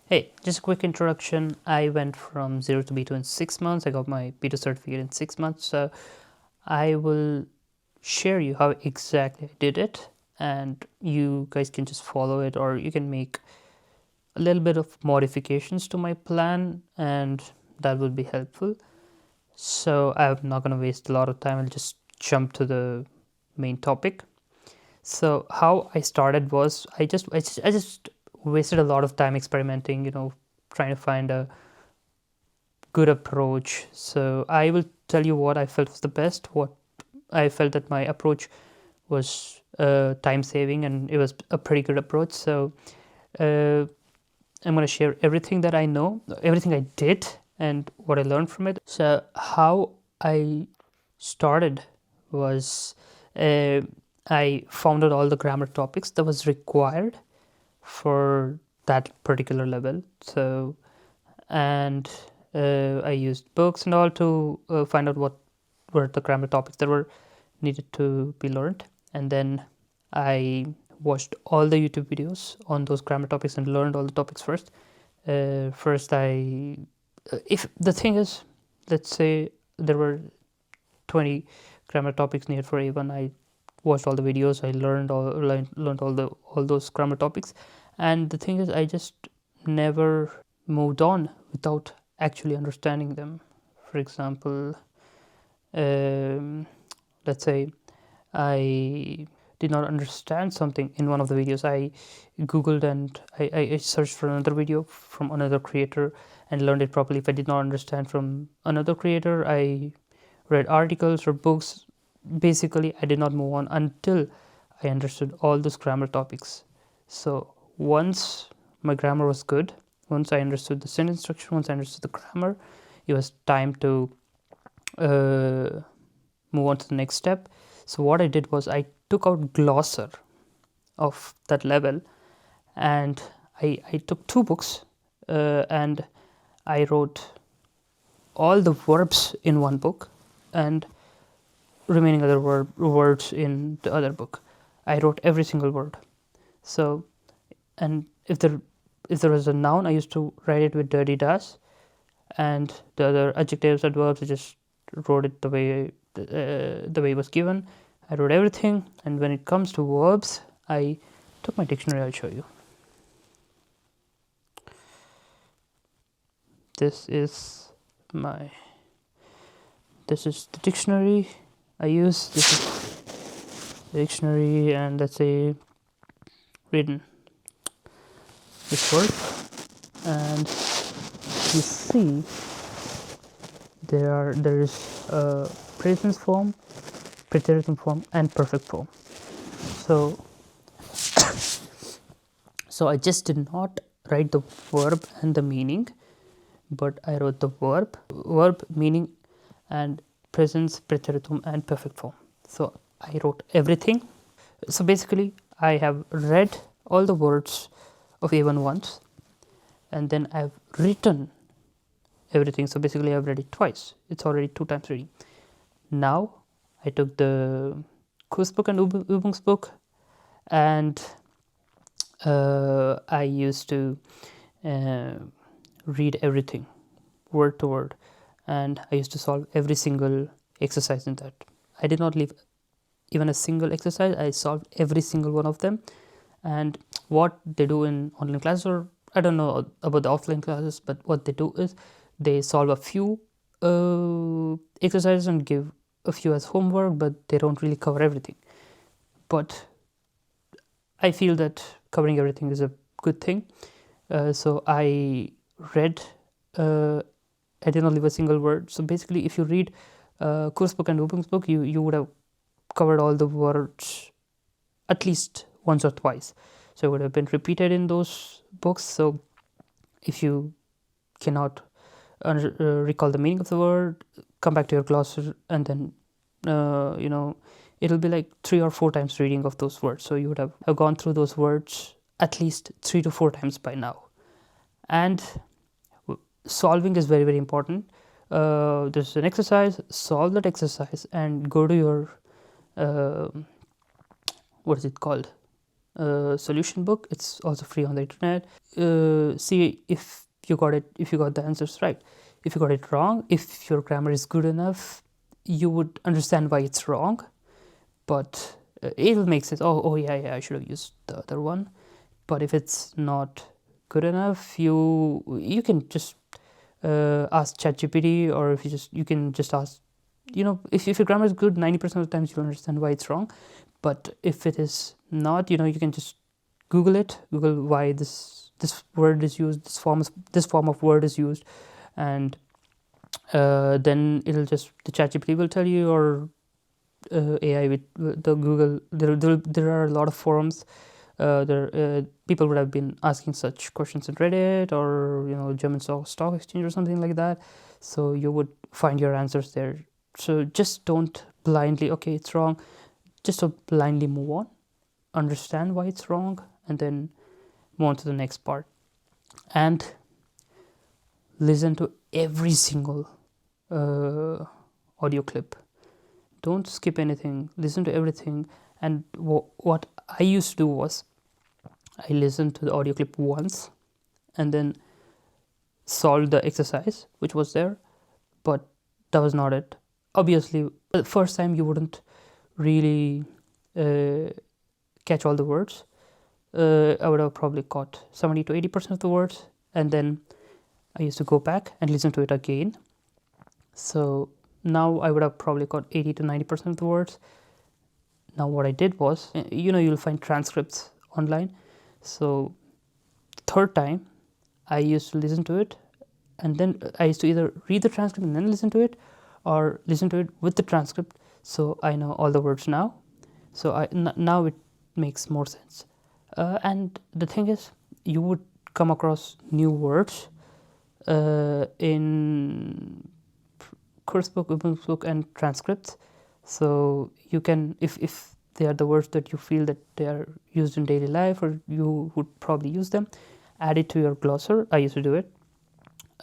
Hey, just a quick introduction. I went from 0 to B2 in 6 months. I got my B2 certificate in 6 months. So I will share you how exactly I did it, and you guys can just follow it, or you can make a little bit of modifications to my plan, and that will be helpful. So I'm not going to waste a lot of time. I'll just jump to the main topic. So how I started was I just wasted a lot of time experimenting, trying to find a good approach. So I will tell you what I felt was the best. What I felt that my approach was time saving, and it was a pretty good approach. So uh, I'm going to share everything that I know, everything I did, and what I learned from it. So how I started was uh, I found out all the grammar topics that was required for that particular level. So and I used books and all to find out what were the grammar topics that were needed to be learned, and then I watched all the YouTube videos on those grammar topics and learned all the topics first. First, if the thing is, let's say there were 20 grammar topics needed for A1. I watched all the videos. I learned all those grammar topics, and the thing is, I just never moved on without actually understanding them. For example, let's say I did not understand something in one of the videos. I googled and I searched for another video from another creator and learned it properly. If I did not understand from another creator, I read articles or books. Basically, I did not move on until I understood all those grammar topics. So once my grammar was good, once I understood the sentence structure, once I understood the grammar, it was time to move on to the next step. So what I did was I took out glosser of that level, and I took two books and I wrote all the verbs in one book and remaining other words in the other book. I wrote every single word. So, and if there was a noun, I used to write it with dirty dash, and the other adjectives and verbs, I just wrote it the way it was given. I wrote everything, and when it comes to verbs, I took my dictionary. I'll show you. This is the dictionary I use. This is the dictionary, and let's say written this word, and you see there is a present form, preteritum form, and perfect form. So I just did not write the verb and the meaning, but I wrote the verb, meaning, and presence, preteritum, and perfect form. So I wrote everything. So basically, I have read all the words of A1 once, and then I've written everything. So basically, I've read it twice. It's already 2 times reading. Now I took the Kursbook and Übungsbook, and I used to read everything word to word, and I used to solve every single exercise in that. I did not leave even a single exercise. I solved every single one of them. And what they do in online classes, or I don't know about the offline classes, but what they do is they solve a few exercises and give a few as homework, but they don't really cover everything. But I feel that covering everything is a good thing. So I read, I did not leave a single word. So basically, if you read Kursbook and Übungsbook, you would have covered all the words at least once or twice. So it would have been repeated in those books. So if you cannot recall the meaning of the word, come back to your glossary, and then it'll be like 3 or 4 times reading of those words. So you would have gone through those words at least 3 to 4 times by now. And solving is very, very important. There's an exercise, solve that exercise, and go to your what is it called, solution book. It's also free on the internet. see if you got the answers right. If you got it wrong, if your grammar is good enough, you would understand why it's wrong, but it'll make sense. Oh yeah, I should have used the other one. But if it's not good enough, you can just ask ChatGPT, or if you can just ask, if your grammar is good, 90% of the times you'll understand why it's wrong. But if it is not, you can just Google why this word is used, this form of word is used, and then the ChatGPT will tell you, or AI with the Google. There are a lot of forums. People would have been asking such questions on Reddit, or German stock exchange or something like that. So you would find your answers there. So just don't blindly, okay, it's wrong. Just blindly move on, understand why it's wrong, and then move on to the next part. And listen to every single audio clip. Don't skip anything. Listen to everything. And what I used to do was, I listened to the audio clip once and then solved the exercise which was there, but that was not it. Obviously, the first time you wouldn't really catch all the words. I would have probably caught 70 to 80% of the words, and then I used to go back and listen to it again. So now I would have probably got 80 to 90% of the words. Now what I did was, you'll find transcripts online. So third time I used to listen to it, and then I used to either read the transcript and then listen to it, or listen to it with the transcript, so I know all the words now. So now it makes more sense. And the thing is, you would come across new words in course book, Ubuntu book, and transcripts. So you can, if they are the words that you feel that they are used in daily life, or you would probably use them, add it to your glosser. I used to do it.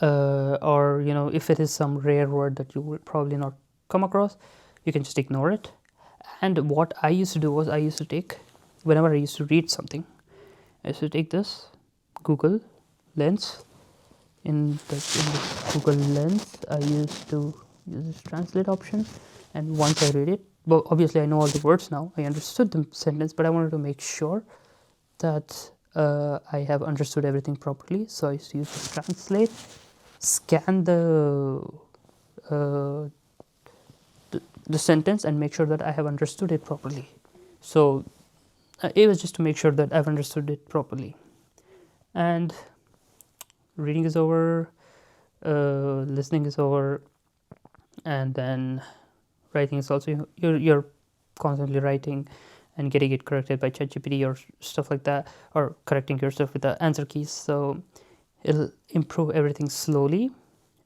Or if it is some rare word that you will probably not come across, you can just ignore it. And what I used to do was, I used to take, whenever I used to read something, I used to take this Google Lens. In the Google Lens, I used to use this translate option, and once I read it, well, obviously I know all the words now, I understood the sentence, but I wanted to make sure that I have understood everything properly. So I used to use the translate, scan the sentence, and make sure that I have understood it properly. So it was just to make sure that I've understood it properly. And reading is over, listening is over, and then writing is also, you're constantly writing and getting it corrected by ChatGPT or stuff like that, or correcting yourself with the answer keys. So it'll improve everything slowly.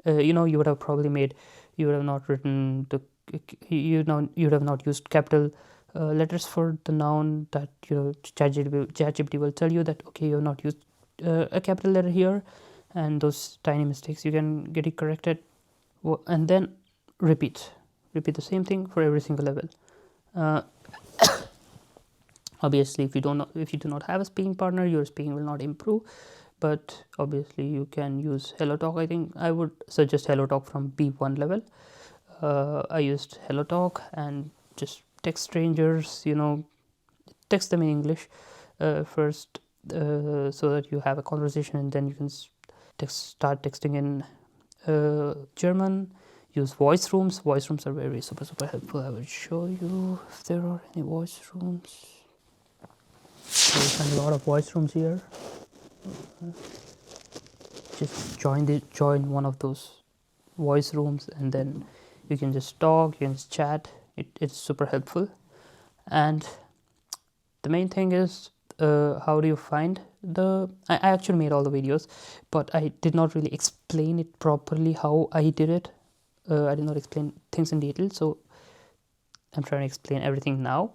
You would have probably you would have not written you would have not used capital letters for the noun, that ChatGPT will tell you that, okay, you have not used a capital letter here, and those tiny mistakes, you can get it corrected. And then repeat the same thing for every single level. Obviously, if you do not have a speaking partner, your speaking will not improve, but obviously you can use HelloTalk. I think I would suggest HelloTalk from B1 level. I used HelloTalk and just text strangers, text them in English first, so that you have a conversation, and then you can start texting in German. Use voice rooms. Voice rooms are very super helpful. I will show you if there are any voice rooms. So you find a lot of voice rooms here. Just join one of those voice rooms, and then you can just talk, you can just chat. It's super helpful. And the main thing is, how do you find I actually made all the videos, but I did not really explain it properly how I did it. I did not explain things in detail, so I'm trying to explain everything now.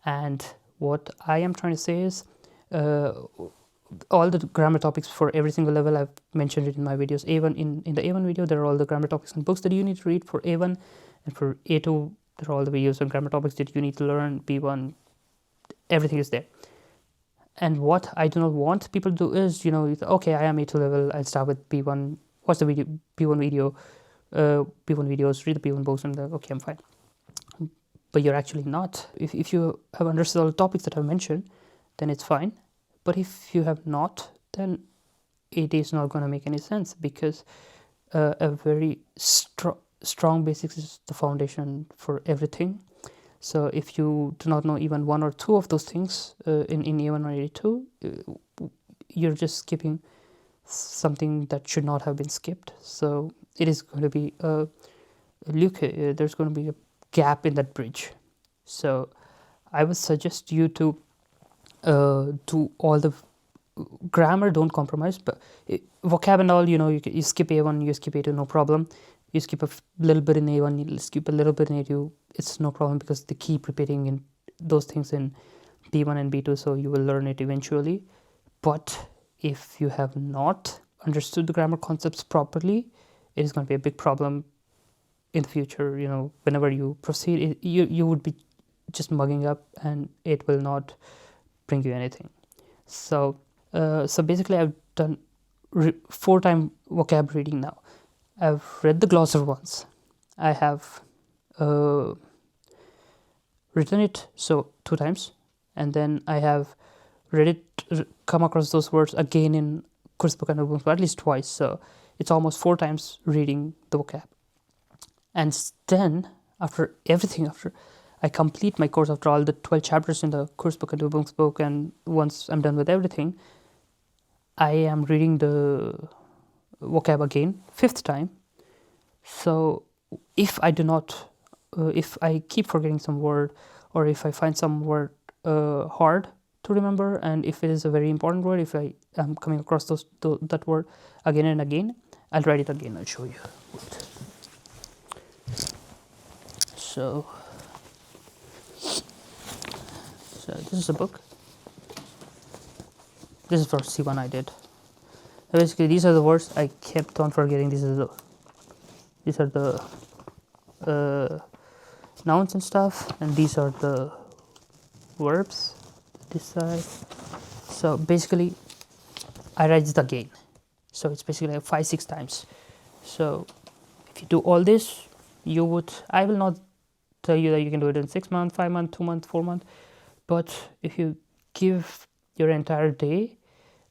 And what I am trying to say is, all the grammar topics for every single level, I've mentioned it in my videos. A1, in the A1 video, there are all the grammar topics and books that you need to read for A1, and for A2, there are all the videos on grammar topics that you need to learn. B1, everything is there. And what I do not want people to do is, okay, I am A2 level, I'll start with B1, watch the video, B1 video, B1 videos, read the B1 books, and okay, I'm fine. But you're actually not. If you have understood all the topics that I've mentioned, then it's fine. But if you have not, then it is not going to make any sense, because a very strong basics is the foundation for everything. So if you do not know even one or two of those things in A1 or A2, you're just skipping something that should not have been skipped. So it is going to be a there's going to be a gap in that bridge. So I would suggest you to do all the grammar, don't compromise, but vocab and all, you skip A1, you skip A2, no problem. You skip a little bit in A1, you skip a little bit in A2, it's no problem, because they keep repeating in those things in B1 and B2, so you will learn it eventually. But if you have not understood the grammar concepts properly, it is going to be a big problem in the future. Whenever you proceed, you would be just mugging up, and it will not bring you anything. So basically I've done 4-time vocab reading now. I've read the glossary once. I have written it 2 times, and then I have read it, come across those words again in course book and notebooks, at least twice. So it's almost 4 times reading the vocab. And then after I complete my course, after all the 12 chapters in the course book and notebooks book, and once I'm done with everything, I am reading the vocab again 5th time. So if I do not if I keep forgetting some word, or if I find some word hard to remember, and if it is a very important word, if I am coming across that word again and again, I'll write it again. I'll show you. So this is a book. This is for C1 I did. Basically, these are the words I kept on forgetting. These are the nouns and stuff, and these are the verbs this side. So basically I write it again, so it's basically like 5-6 times. So if you do all this, I will not tell you that you can do it in 6 months, 5 months, 2 months, 4 months, but if you give your entire day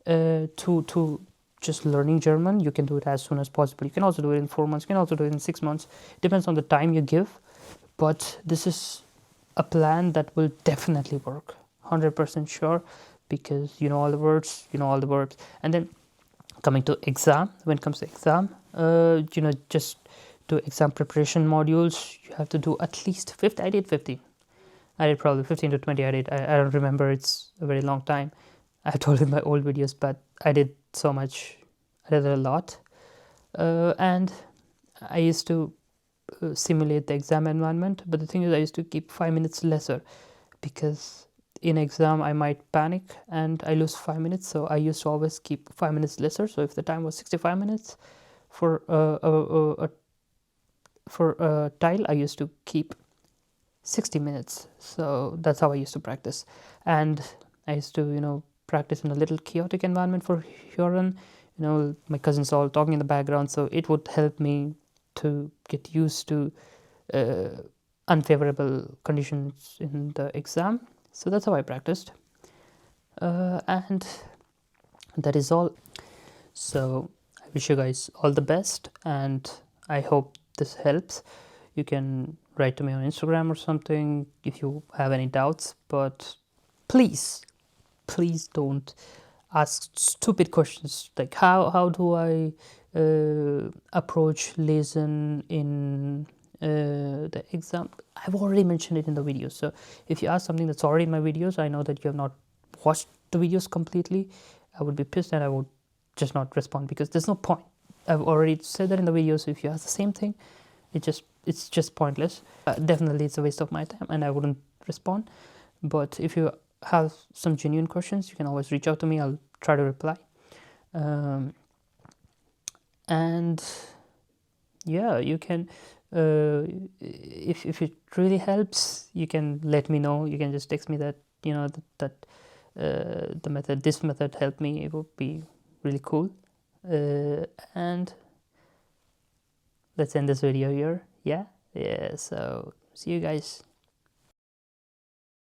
to just learning German, you can do it as soon as possible. You can also do it in 4 months, you can also do it in 6 months, depends on the time you give. But this is a plan that will definitely work, 100% sure, because you know all the words, and then coming to exam, when it comes to exam, just do exam preparation modules. You have to do at least 50. I did 15. I did probably 15 to 20. I don't remember, it's a very long time. I've told in my old videos, but I did so much. I did a lot, and I used to simulate the exam environment. But the thing is, I used to keep 5 minutes lesser, because in exam I might panic and I lose 5 minutes. So I used to always keep 5 minutes lesser. So if the time was 65 minutes for a tile, I used to keep 60 minutes. So that's how I used to practice. And I used to practice in a little chaotic environment for Huron. My cousins all talking in the background, so it would help me to get used to unfavorable conditions in the exam. So that's how I practiced, and that is all. So I wish you guys all the best, and I hope this helps. You can write to me on Instagram or something if you have any doubts, but please don't ask stupid questions like how do I approach lesson in the exam. I've already mentioned it in the video. So if you ask something that's already in my videos, I know that you have not watched the videos completely. I would be pissed and I would just not respond, because there's no point. I've already said that in the video. So if you ask the same thing, it's just pointless. Definitely it's a waste of my time and I wouldn't respond. But if you have some genuine questions, you can always reach out to me. I'll try to reply. And yeah, you can if it really helps, you can let me know. You can just text me that that this method helped me, it would be really cool. And let's end this video here. Yeah, so see you guys